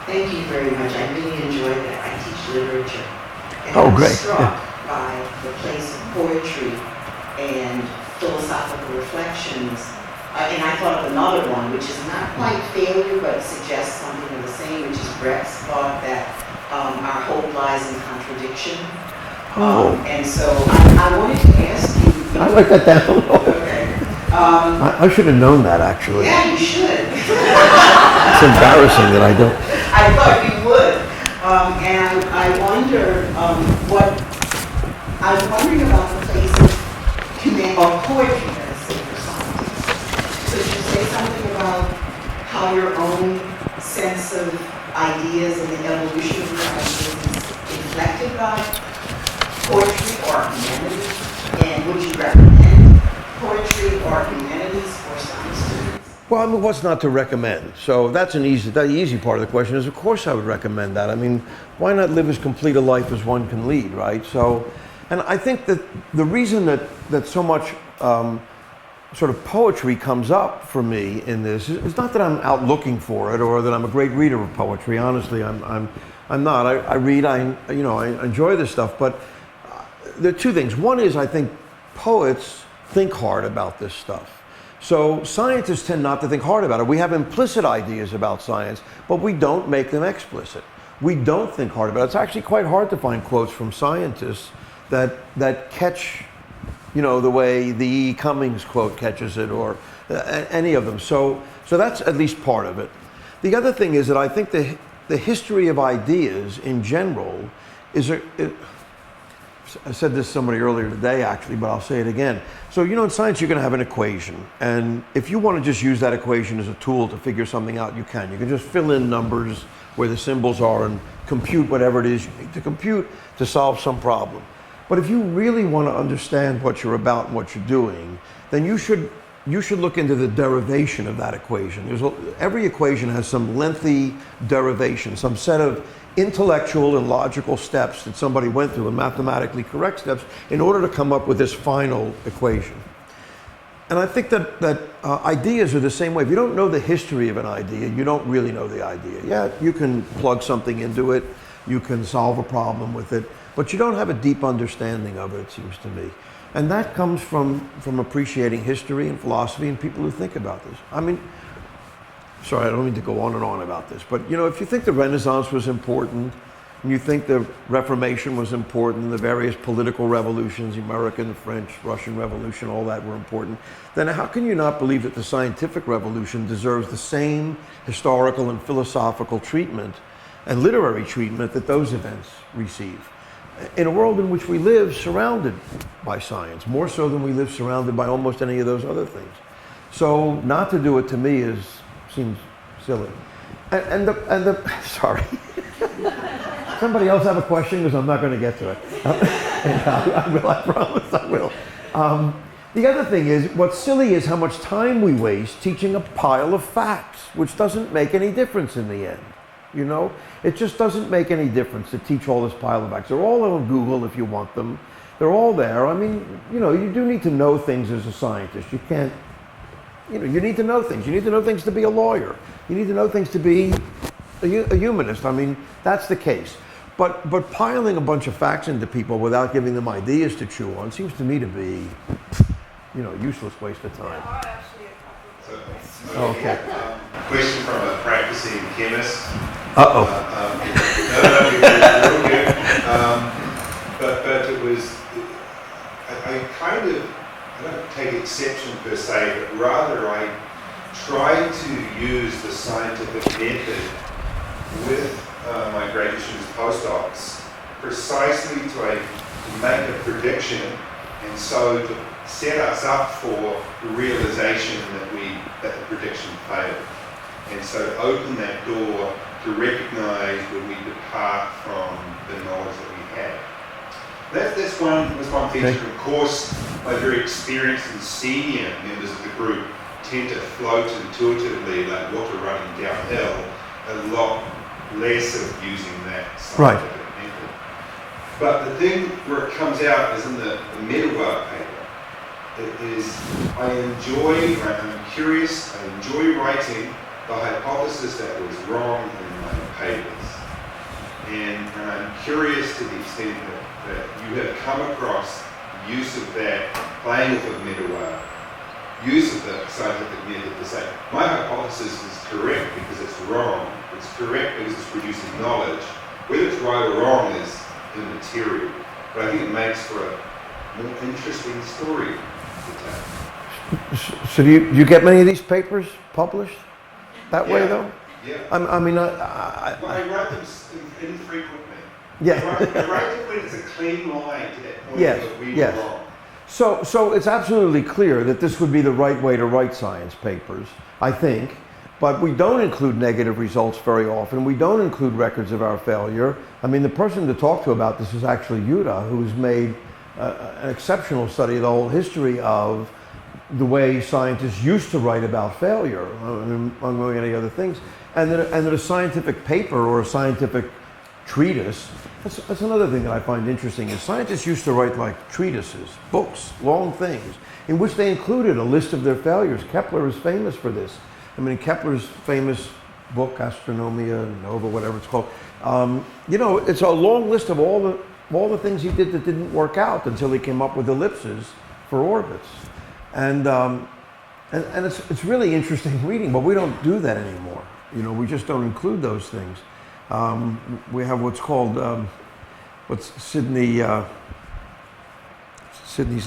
S5: Thank you very much. I really enjoyed that. I teach literature. And
S3: Oh,
S5: I was
S3: great.
S5: struck by the place of poetry and philosophical reflections. And I thought of another one, which is not quite failure, but suggests something of the same, which is Brecht's thought that our hope lies in contradiction. And so I wanted to ask you.
S3: I like that down.
S5: Okay.
S3: I should have known that, actually.
S5: Yeah, you should.
S3: It's embarrassing that I don't.
S5: I thought you would. And I wonder I'm wondering about the place of poetry, let's say, for scientists. Could you say something about how your own sense of ideas and the evolution of your ideas is inflected by poetry or humanities? And would you recommend poetry or humanities for science students?
S3: Well, I mean, what's not to recommend? So that's the easy part of the question is, of course I would recommend that. I mean, why not live as complete a life as one can lead, right? So, and I think that the reason that so much sort of poetry comes up for me in this is not that I'm out looking for it or that I'm a great reader of poetry. Honestly, I'm not. I read, I enjoy this stuff, but there are two things. One is I think poets think hard about this stuff. So scientists tend not to think hard about it. We have implicit ideas about science, but we don't make them explicit. We don't think hard about it. It's actually quite hard to find quotes from scientists that catch, the way the E. Cummings quote catches it, or any of them. So that's at least part of it. The other thing is that I think the history of ideas in general I said this to somebody earlier today, actually, but I'll say it again. So, in science, you're going to have an equation. And if you want to just use that equation as a tool to figure something out, you can. You can just fill in numbers where the symbols are and compute whatever it is you need to compute to solve some problem. But if you really want to understand what you're about and what you're doing, then you should look into the derivation of that equation. Every equation has some lengthy derivation, some set of intellectual and logical steps that somebody went through, and mathematically correct steps, in order to come up with this final equation. And I think that ideas are the same way. If you don't know the history of an idea, you don't really know the idea. Yeah, you can plug something into it, you can solve a problem with it, but you don't have a deep understanding of it, it seems to me. And that comes from appreciating history and philosophy and people who think about this. I mean, sorry, I don't mean to go on and on about this, but if you think the Renaissance was important, and you think the Reformation was important, and the various political revolutions, the American, the French, Russian Revolution, all that were important, then how can you not believe that the scientific revolution deserves the same historical and philosophical treatment and literary treatment that those events receive? In a world in which we live surrounded by science, more so than we live surrounded by almost any of those other things. So not to do it, to me, seems silly. And the sorry. Somebody else have a question, because I'm not going to get to it. I promise I will. The other thing is, what's silly is how much time we waste teaching a pile of facts, which doesn't make any difference in the end. It just doesn't make any difference to teach all this pile of facts. They're all on Google if you want them. They're all there. I mean, you do need to know things as a scientist. You can't, you need to know things. You need to know things to be a lawyer. You need to know things to be a humanist. I mean, that's the case. But piling a bunch of facts into people without giving them ideas to chew on seems to me to be, useless waste of time.
S2: There are actually a couple of questions.
S3: Okay.
S6: Question from a practicing chemist.
S3: Uh-oh.
S6: No, you're real good. But it was, I don't take exception per se, but rather I try to use the scientific method with my graduate students, postdocs, precisely to make a prediction, and so to set us up for the realization that the prediction failed. And so open that door to recognize when we depart from the knowledge that we have. That's one feature.
S3: Okay.
S6: Of course, my very experienced and senior members of the group tend to float intuitively like water running downhill, a lot less of using that scientific method. But the thing where it comes out is in the middleware paper. It is, I'm curious, I enjoy writing the hypothesis that was wrong in my papers. And I'm curious to the extent that you have come across use of that, playing with the middleware, use of the scientific method to say, my hypothesis is correct because it's wrong. It's correct because it's producing knowledge. Whether it's right or wrong is immaterial. But I think it makes for a more interesting story to tell.
S3: So do you get many of these papers published that way, though?
S6: Yeah.
S3: I mean,
S6: Well, I write them infrequently.
S3: yeah.
S6: I write them when it's a clean line to that point
S3: Yes,
S6: that we
S3: yes.
S6: were wrong.
S3: So it's absolutely clear that this would be the right way to write science papers, I think. But we don't include negative results very often. We don't include records of our failure. I mean, the person to talk to about this is actually Yuta, who's made an exceptional study of the whole history of the way scientists used to write about failure, among many other things. And that a scientific paper or a scientific treatise, that's another thing that I find interesting, is scientists used to write like treatises, books, long things, in which they included a list of their failures. Kepler is famous for this. I mean, Kepler's famous book, Astronomia Nova, whatever it's called, it's a long list of all the things he did that didn't work out until he came up with ellipses for orbits. And And it's really interesting reading, but we don't do that anymore. You know, we just don't include those things. We have what's called, what's Sydney's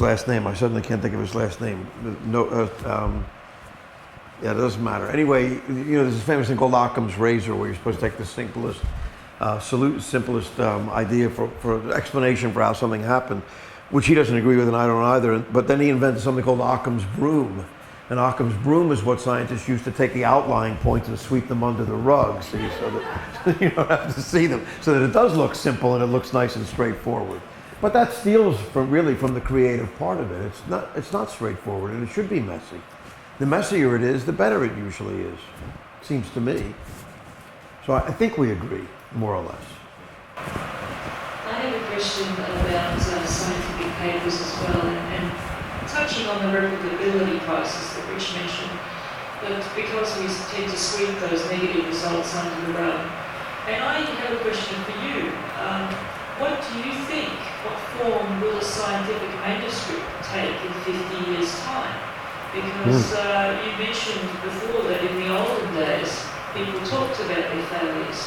S3: last name? I suddenly can't think of his last name. Yeah, it doesn't matter. Anyway, you know, there's this famous thing called Occam's razor, where you're supposed to take the simplest, simplest idea for explanation for how something happened, which he doesn't agree with, and I don't either. But then he invented something called Occam's broom. And Occam's broom is what scientists use to take the outlying points and sweep them under the rug, so that you don't have to see them, so that it does look simple and it looks nice and straightforward. But that steals really from the creative part of it. It's not straightforward, and it should be messy. The messier it is, the better it usually is, seems to me. So I think we agree, more or less.
S7: I have a question about scientific papers as well, and touching on the replicability process that Rich mentioned, but because we tend to sweep those negative results under the rug. And I have a question for you. What do you think, what form will a scientific manuscript take in 50 years' time? Because you mentioned before that in the olden days, people talked about their failures.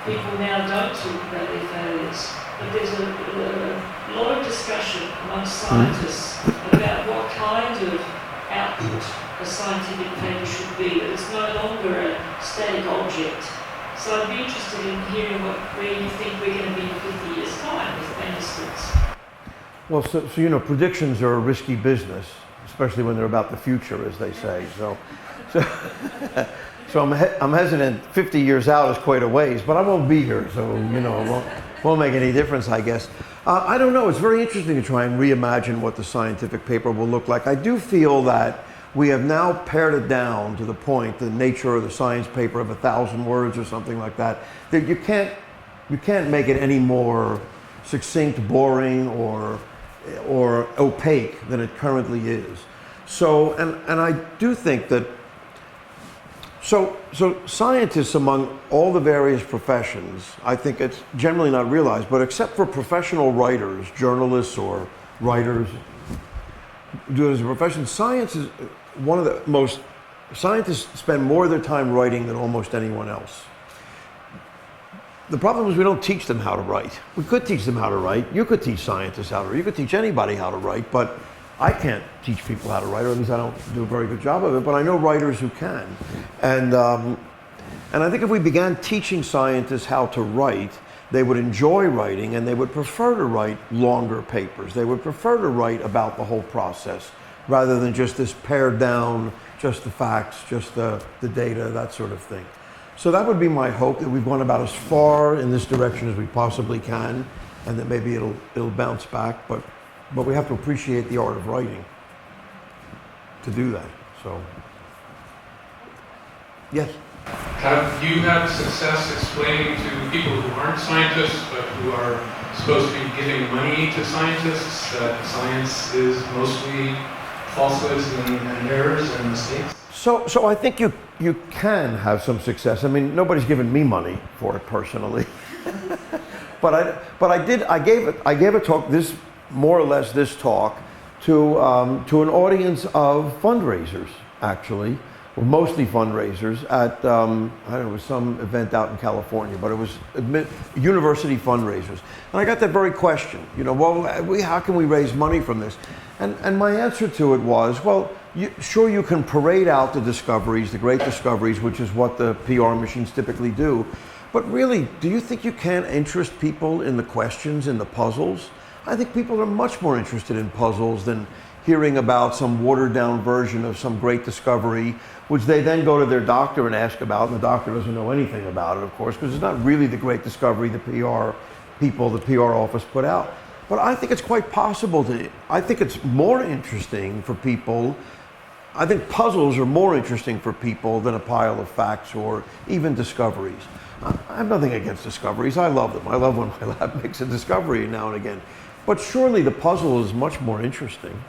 S7: People now don't talk about their failures. But there's a lot of discussion amongst scientists about what kind of output a scientific paper should be, that it's no longer a static object. So I'd be interested in hearing where you think we're going to be in 50 years' time with manuscripts.
S3: Well, so you know, predictions are a risky business, especially when they're about the future, as they say. So I'm hesitant. 50 years out is quite a ways, but I won't be here, so you know, it won't make any difference, I guess. I don't know. It's very interesting to try and reimagine what the scientific paper will look like. I do feel that we have now pared it down to the point, the nature of the science paper of 1,000 words or something like that, that you can't make it any more succinct, boring, or opaque than it currently is. So, and I do think that, so scientists among all the various professions, I think it's generally not realized, but except for professional writers, journalists or writers, do it as a profession, science is one of the most, scientists spend more of their time writing than almost anyone else. The problem is we don't teach them how to write. We could teach them how to write. You could teach scientists how to write. You could teach anybody how to write, but I can't teach people how to write, or at least I don't do a very good job of it, but I know writers who can. And I think if we began teaching scientists how to write, they would enjoy writing, and they would prefer to write longer papers. They would prefer to write about the whole process, rather than just this pared down, just the facts, just the data, that sort of thing. So that would be my hope, that we've gone about as far in this direction as we possibly can, and that maybe it'll bounce back, but we have to appreciate the art of writing to do that, so. Yes?
S8: Have you had success explaining to people who aren't scientists, but who are supposed to be giving money to scientists, that science is mostly falsehoods and errors and mistakes? So
S3: I think you can have some success. I mean, nobody's given me money for it personally, but I gave a talk, this more or less this talk, to an audience of fundraisers, actually, or mostly fundraisers at I don't know, it was some event out in California, but it was university fundraisers, and I got that very question. You know, well, how can we raise money from this? And my answer to it was, well, sure, you can parade out the discoveries, the great discoveries, which is what the PR machines typically do. But really, do you think you can interest people in the questions, in the puzzles? I think people are much more interested in puzzles than hearing about some watered down version of some great discovery, which they then go to their doctor and ask about, and the doctor doesn't know anything about it, of course, because it's not really the great discovery the PR people, the PR office put out. But I think it's quite possible I think it's more interesting for people. I think puzzles are more interesting for people than a pile of facts or even discoveries. I have nothing against discoveries. I love them. I love when my lab makes a discovery now and again. But surely the puzzle is much more interesting.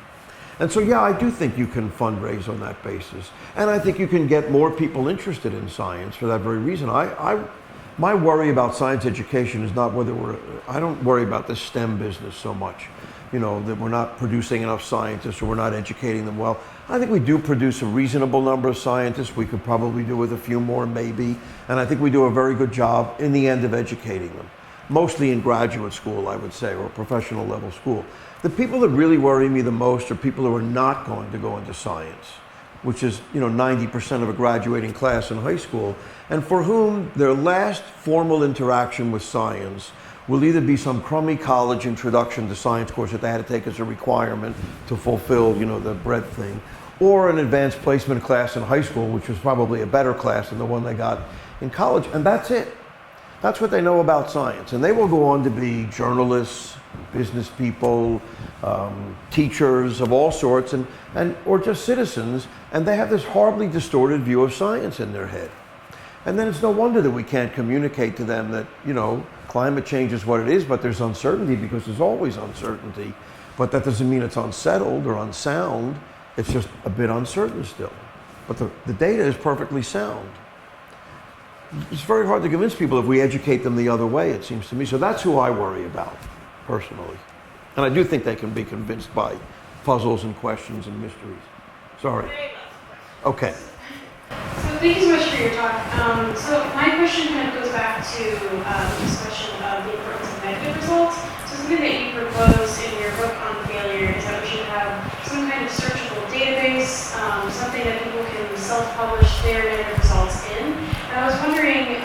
S3: And so, yeah, I do think you can fundraise on that basis. And I think you can get more people interested in science for that very reason. my worry about science education is not whether I don't worry about the STEM business so much, you know, that we're not producing enough scientists or we're not educating them well. I think we do produce a reasonable number of scientists. We could probably do with a few more maybe. And I think we do a very good job in the end of educating them, mostly in graduate school, I would say, or professional level school. The people that really worry me the most are people who are not going to go into science, which is, you know, 90% of a graduating class in high school, and for whom their last formal interaction with science will either be some crummy college introduction to science course that they had to take as a requirement to fulfill, you know, the bread thing, or an advanced placement class in high school, which was probably a better class than the one they got in college, and that's it. That's what they know about science, and they will go on to be journalists, business people, teachers of all sorts, and or just citizens, and they have this horribly distorted view of science in their head. And then it's no wonder that we can't communicate to them that, you know, climate change is what it is, but there's uncertainty because there's always uncertainty. But that doesn't mean it's unsettled or unsound. It's just a bit uncertain still. But the data is perfectly sound. It's very hard to convince people if we educate them the other way, it seems to me. So that's who I worry about, personally. And I do think they can be convinced by puzzles and questions and mysteries. Sorry. Okay.
S9: So thank you so much for your talk. So my question kind of goes back to the discussion of the importance of negative results. So something that you propose in your book on failure is that we should have some kind of searchable database, something that people can self-publish their negative results in. And I was wondering,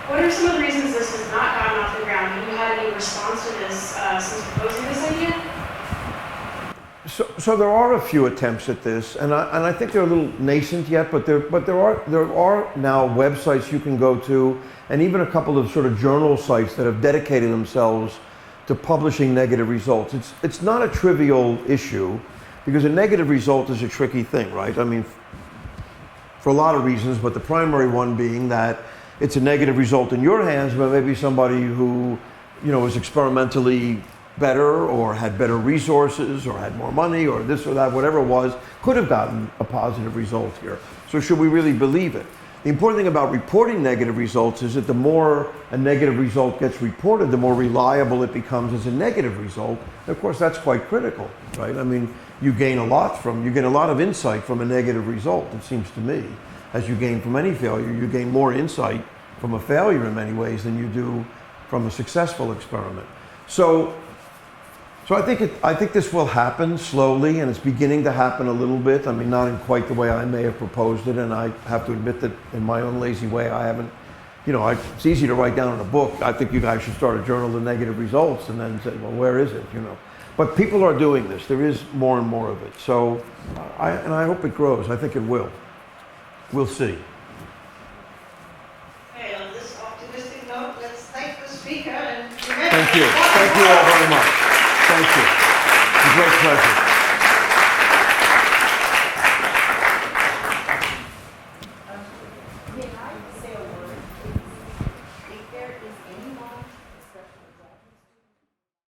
S9: what are some of the reasons this has not gotten off the ground? Have you had any response to this since proposing this idea?
S3: So there are a few attempts at this, and I think they're a little nascent yet, but there are now websites you can go to, and even a couple of sort of journal sites that have dedicated themselves to publishing negative results. It's not a trivial issue, because a negative result is a tricky thing, right? I mean, for a lot of reasons, but the primary one being that it's a negative result in your hands, but maybe somebody who, you know, was experimentally better or had better resources or had more money or this or that, whatever it was, could have gotten a positive result here. So should we really believe it? The important thing about reporting negative results is that the more a negative result gets reported, the more reliable it becomes as a negative result. And of course, that's quite critical, right? I mean, you gain a lot of insight from a negative result, it seems to me. As you gain from any failure, you gain more insight from a failure in many ways than you do from a successful experiment. So I think this will happen slowly, and it's beginning to happen a little bit. I mean, not in quite the way I may have proposed it, and I have to admit that in my own lazy way, I haven't, you know, it's easy to write down in a book, I think you guys should start a journal of negative results, and then say, well, where is it, you know? But people are doing this. There is more and more of it. So, I hope it grows. I think it will. We'll see.
S2: Okay, on this optimistic note, let's thank the speaker and
S3: Thank you. Thank you all very much. Thank you. It's a great pleasure.